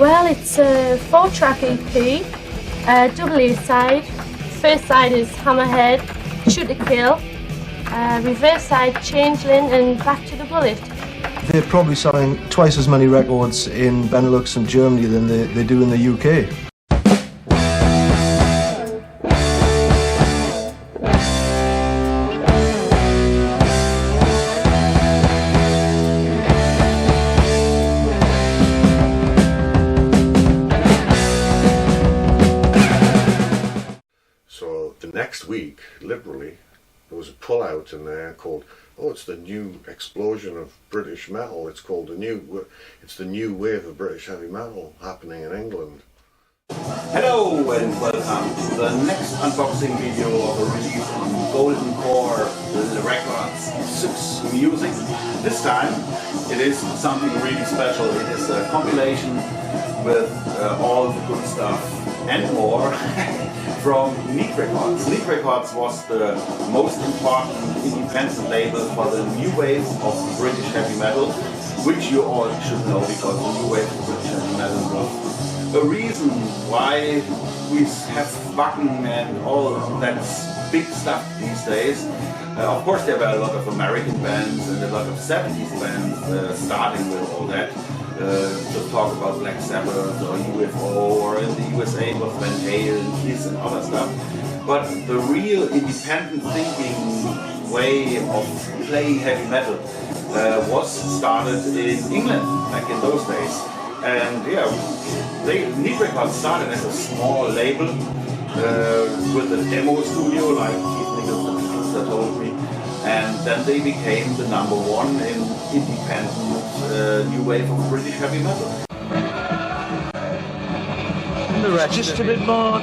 Well, it's a 4-track EP, double A-side. First side is Hammerhead, Shoot to Kill, reverse side Changeling, and Back to the Bullet. They're probably selling twice as many records in Benelux and Germany than they do in the UK. So the next week, literally, there was a pull-out in there called, oh, it's the new explosion of British metal. It's called it's the new wave of British heavy metal happening in England. Hello and welcome to the next unboxing video of a release on Golden Core Records, ZYX Music. This time it is something really special. It is a compilation with all the good stuff and more from Neat Records. Neat Records was the most important independent label for the new wave of British heavy metal, which you all should know because the new wave of British heavy metal was a reason why we have Wacken and all that big stuff these days. Of course there were a lot of American bands and a lot of 70s bands starting with all that. To talk about Black Sabbath or UFO, or in the USA was Van Halen, Kiss and other stuff. But the real independent thinking way of playing heavy metal was started in England back in those days. And yeah, Neat Records started as a small label with a demo studio, like Keith Nichol, the producer, told me. And then they became the #1 in independent new wave of British heavy metal. And the rest, just a bit more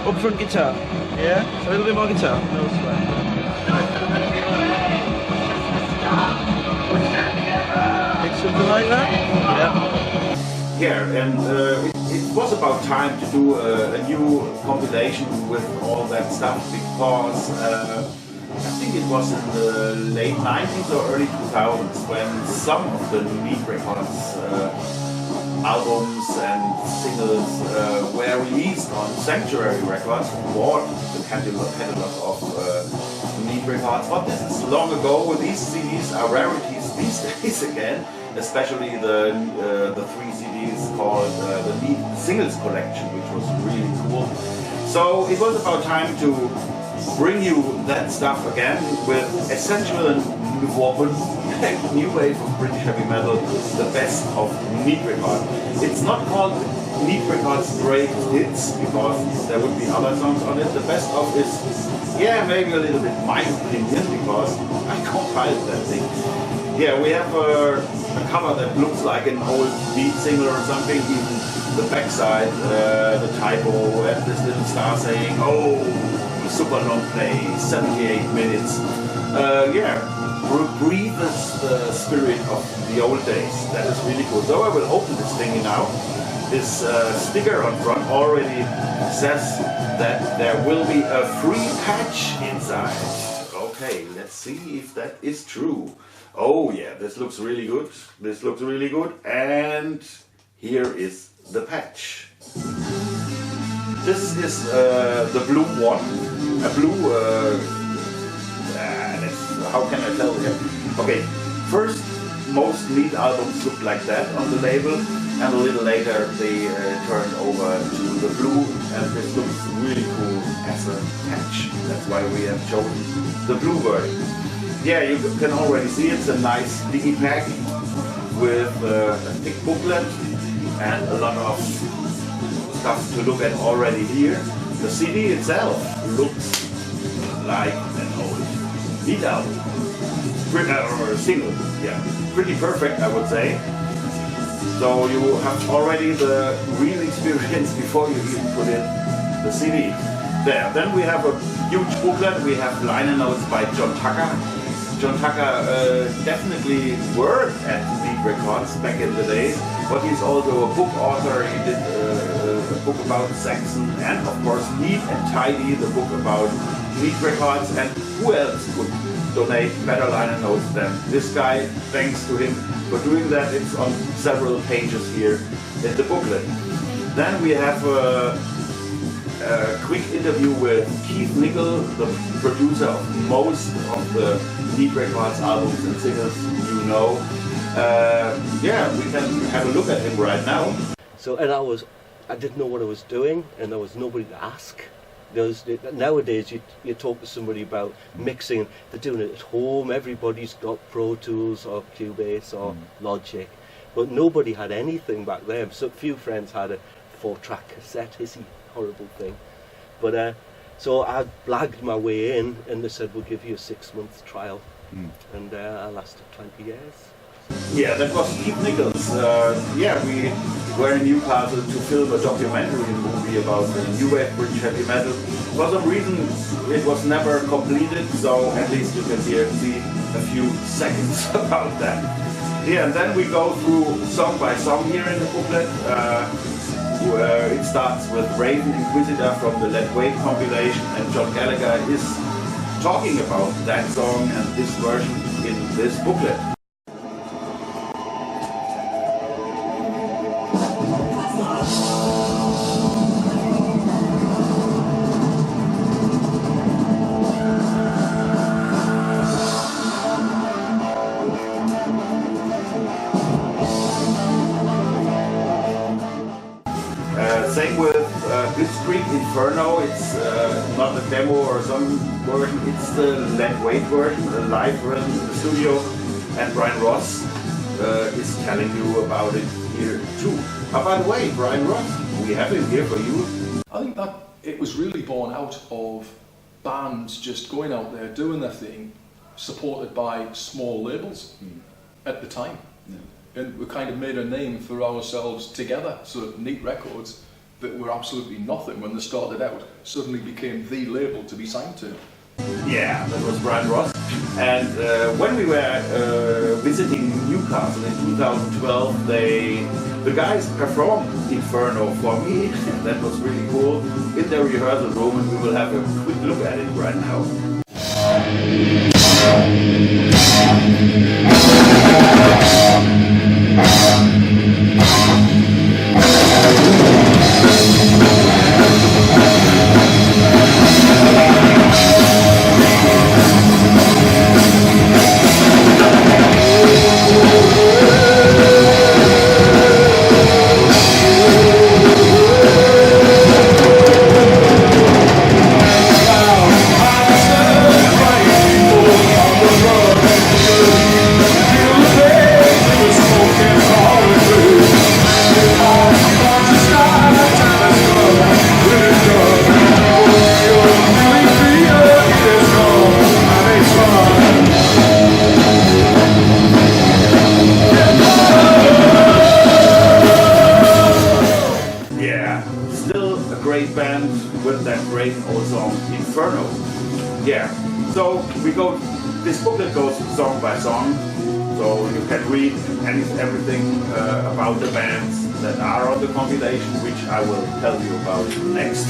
upfront guitar. Yeah, a little bit more guitar. No sweat. Like something like that. Yeah. Yeah, and it was about time to do a new compilation with all that stuff because. I think it was in the late 90s or early 2000s when some of the Neat Records albums and singles were released on Sanctuary Records, who bought the catalog of Neat Records. But this is long ago. These CDs are rarities these days again, especially the 3 CDs called the Neat Singles Collection, which was really cool. So it was about time to bring you that stuff again with essential and NWOBHM, new wave of British heavy metal, the best of Neat Records. It's not called Neat Records Great Hits because there would be other songs on it. The best of is, yeah, maybe a little bit my opinion because I compiled that thing. Yeah, we have a cover that looks like an old beat single or something, even the backside, the typo and this little star saying, oh, super long play, 78 minutes. Yeah, breathes the spirit of the old days. That is really cool. So I will open this thing now. This sticker on front already says that there will be a free patch inside. Okay, let's see if that is true. Oh yeah, this looks really good. This looks really good. And here is the patch. This is the blue one. A blue, how can I tell you? Okay, first most Neat albums look like that on the label, and a little later they turned over to the blue, and this looks really cool as a patch. That's why we have chosen the blue version. Yeah, you can already see it's a nice digipack with a thick booklet and a lot of stuff to look at already here. The CD itself looks like an old Neat album, or a single, yeah, pretty perfect I would say. So you have already the real experience before you even put in the CD. There, then we have a huge booklet, we have liner notes by John Tucker. John Tucker definitely worked at Neat Records back in the days, but he's also a book author. He did a book about Saxon, and of course Neat and Tidy, the book about Neat Records. And who else could donate better liner notes than this guy? Thanks to him, For doing that, it's on several pages here in the booklet. Then we have a quick interview with Keith Nichol, the producer of most of the Neat Records albums and singles you know. Yeah, we can have a look at him right now. So, and I didn't know what I was doing, and there was nobody to ask. Nowadays, you talk to somebody about mixing, they're doing it at home, everybody's got Pro Tools or Cubase or Logic, but nobody had anything back then. So a few friends had a 4-track cassette, hissy, horrible thing. But so I blagged my way in, and they said, we'll give you a 6-month trial, and I lasted 20 years. Yeah, that was Keith Nichols. Yeah, we were in Newcastle to film a documentary movie about the new wave British heavy metal. For some reason, it was never completed, so at least you can see a few seconds about that. Yeah, and then we go through song by song here in the booklet. It starts with Raven Inquisitor from the Let Wait compilation, and John Gallagher is talking about that song and this version in this booklet. Same with Blitzkrieg Inferno. It's not a demo or some version, it's the Let Wait version, a live version in the studio, and Brian Ross is telling you about it here too. By the way, Brian Ross, we have him here for you. I think that it was really born out of bands just going out there doing their thing, supported by small labels at the time. And we kind of made a name for ourselves together, so Neat Records, that were absolutely nothing when they started out, suddenly became the label to be signed to. Yeah, that was Brian Ross. And when we were visiting Newcastle in 2012, the guys performed Inferno for me. That was really cool in their rehearsal room, and we will have a quick look at it right now. Band with that great old song Inferno. Yeah, so we go, this booklet goes song by song, so you can read everything about the bands that are on the compilation, which I will tell you about next.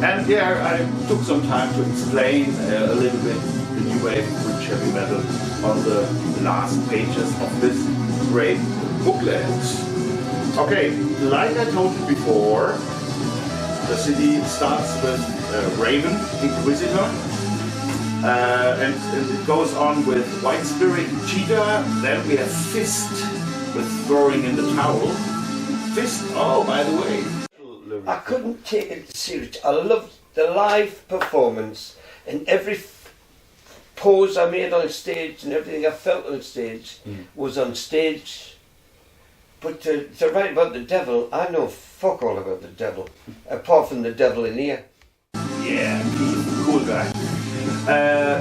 And yeah, I took some time to explain a little bit the new wave British heavy metal on the last pages of this great booklet. Okay, like I told you before, the CD starts with Raven Inquisitor, and it goes on with White Spirit Cheetah. Then we have Fist with Throwing in the Towel. Fist, oh, by the way, I couldn't take it serious. I loved the live performance, and every pose I made on stage and everything I felt on stage was on stage. But to write about the devil, I know fuck all about the devil, apart from the devil in here. Yeah, cool guy.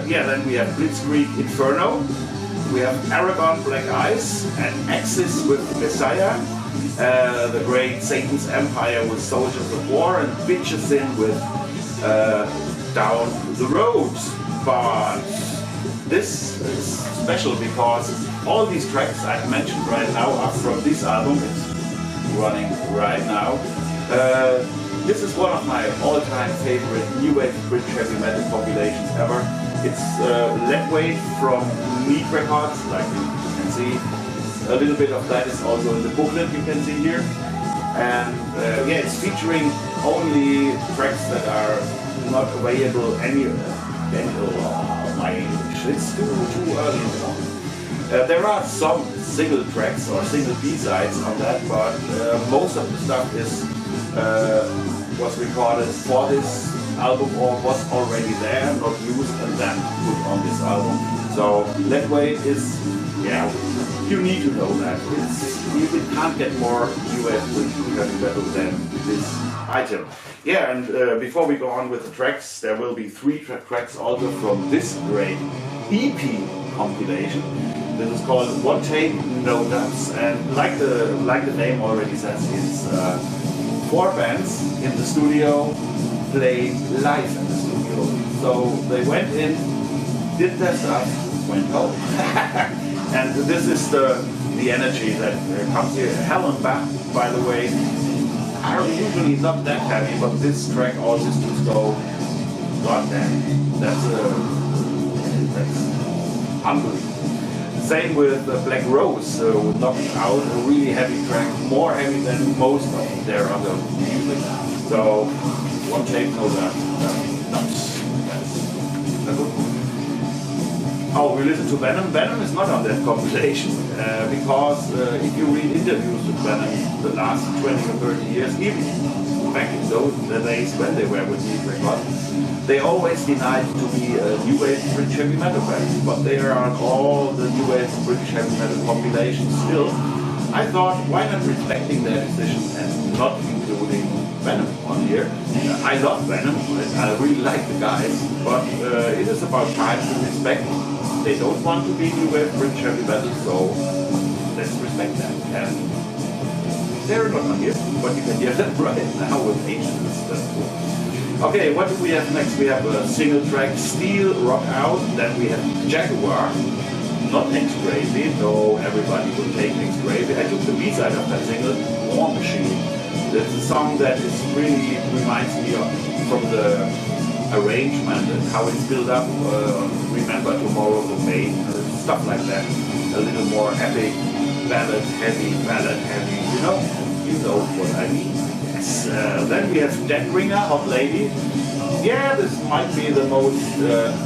Yeah, then we have Blitzkrieg Inferno, we have Aragon Black Ice, and Axis with Messiah, the great Satan's Empire with Soldiers of War, and Bitches In with Down the Road. But this is special because all these tracks I've mentioned right now are from this album. It's running right now. This is one of my all-time favorite new wave British heavy metal compilations ever. It's Let Wait from Neat Records, like you can see. A little bit of that is also in the booklet you can see here. And yeah, it's featuring only tracks that are not available anywhere. My English, it's too early now. There are some single tracks or single B-sides on that, but most of the stuff was recorded for this album or was already there, not used, and then put on this album. So Leadweight is, yeah, you need to know that. You can't get more US heavy metal than this item. Yeah, and before we go on with the tracks, there will be 3 tracks also from this great EP compilation. This is called One Take, No Dubs, and like the name already says, it's 4 bands in the studio play live in the studio. So they went in, did their stuff, went home. And this is the energy that comes here. Hell and Back, by the way, are usually not that heavy, but this track all systems go, goddamn, that's unbelievable. Same with Black Rose, knocking out a really heavy track, more heavy than most of their other music. So, One Take, No Dubs. Oh, we listen to Venom. Venom is not on that compilation because if you read interviews with Venom the last 20 or 30 years, even back in those days when they were with Keith Nichol, they always denied to be a new wave British heavy metal band, but they are on all the new wave British heavy metal compilations still. I thought, why not respecting their decision and not including Venom on here? I love Venom, I really like the guys, but it is about time to respect. They don't want to be new wave British heavy metal, so let's respect that. And they're not on here, but you can hear them right now with Ancients. That's cool. Okay, what do we have next? We have a single track, Steel Rock Out. Then we have Jaguar, not X-Crazy, though everybody would take X-Crazy. I took the B-side of that single, War Machine. That's a song that is really reminds me of from the arrangement and how it's built up. Remember Tomorrow the Main, stuff like that. A little more epic, ballad heavy, you know what I mean. Yes. Then we have Dead Ringer, Hot Lady. Yeah, this might be the most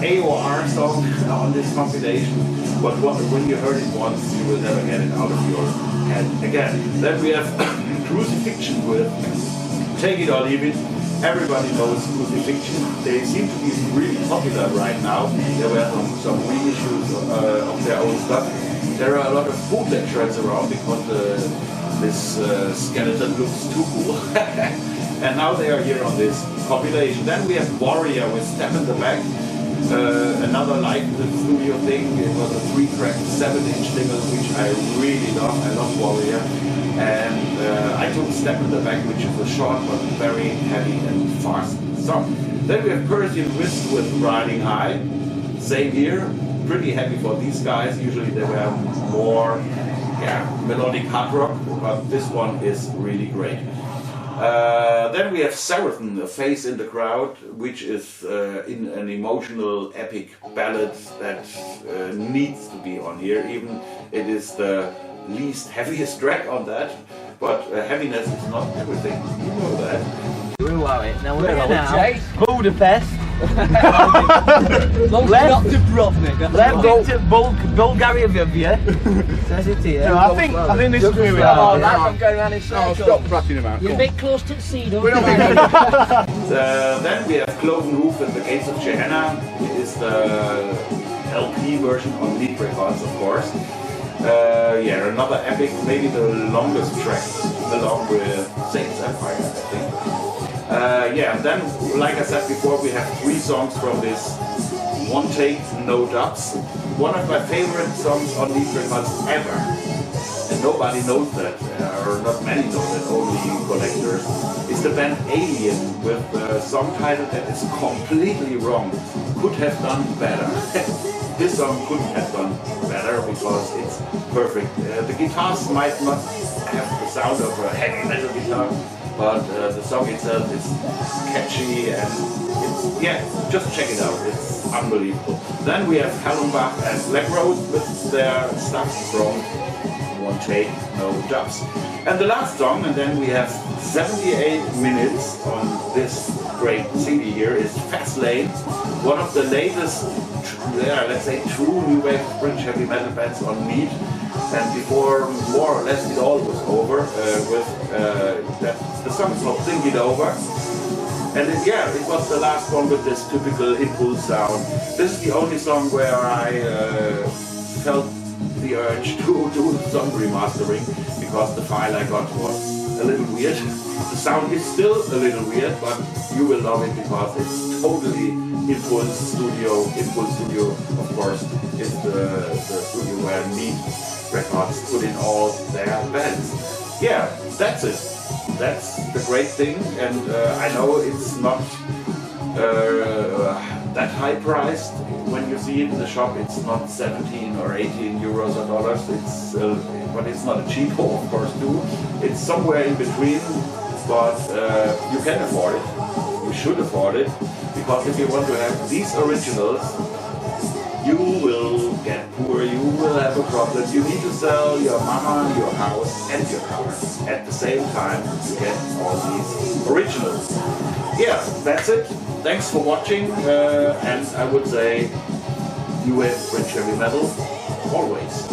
AOR song on this compilation, but when you heard it once, you will never get it out of your head again. Then we have Crucifixion with Take It or Leave It. Everybody knows Crucifixion. They seem to be really popular right now. There were some reissues of their own stuff. There are a lot of bootleg shirts around because this skeleton looks too cool. And now they are here on this compilation. Then we have Warrior with Step in the Back. Another like the studio thing. It was a 3-track 7-inch single which I really love. I love Warrior. And I took Step in the Back, which is a short but very heavy and fast song. Then we have Persian Whisk with Riding High. Same here. Pretty happy for these guys. Usually they were more melodic hard rock, but this one is really great. Then we have Seraphim, A Face in the Crowd, which is in an emotional epic ballad that needs to be on here. Even it is the least heaviest track on that, but heaviness is not everything. You know that. Now we're here now. Budapest. Left to Dubrovnik. Left to Bulgaria. Says it here. No, I think this is where we are. Oh, that's I'm going around in circles. Stop flapping about. You're a bit close to the sea, though. Then we have Cloven Hoof and the Gates of Gehenna. It is the LP version on Lead Records, of course. Yeah, another epic, maybe the longest track, along with Satan's Empire, I think. Yeah, and then, like I said before, we have 3 songs from this One Take, No Dubs. One of my favorite songs on Lead Records ever. And nobody knows that, or not many know that, only collectors. It's the band Alien with a song title that is completely wrong. Could have done better. This song couldn't have done better because it's perfect. The guitars might not have the sound of a heavy metal guitar, but the song itself is catchy and it's, yeah, just check it out. It's unbelievable. Then we have Hallenbach and Black Rose with their stuff from no take, no jumps. And the last song, and then we have 78 minutes on this great CD here, is Fast Lane, one of the latest, let's say, true new wave British heavy metal bands on Meat. And before more or less it all was over, the song is called Think It Over. And it was the last one with this typical impulse sound. This is the only song where I felt the urge to do some remastering, because the file I got was a little weird. The sound is still a little weird, but you will love it because it's totally Impulse Studio. Impulse Studio, of course, is the studio where Meat Records put in all their bands. Yeah, that's it. That's the great thing, and I know it's not that high priced. When you see it in the shop, it's not 17 or 18 euros or dollars. It's but it's not a cheapo, of course, too. It's somewhere in between, but you can afford it. You should afford it, because if you want to have these originals, you will get poor, you will have a problem. You need to sell your mama, your house, and your car at the same time to get all these originals. Yeah, that's it. Thanks for watching, and I would say, you have British heavy metal always.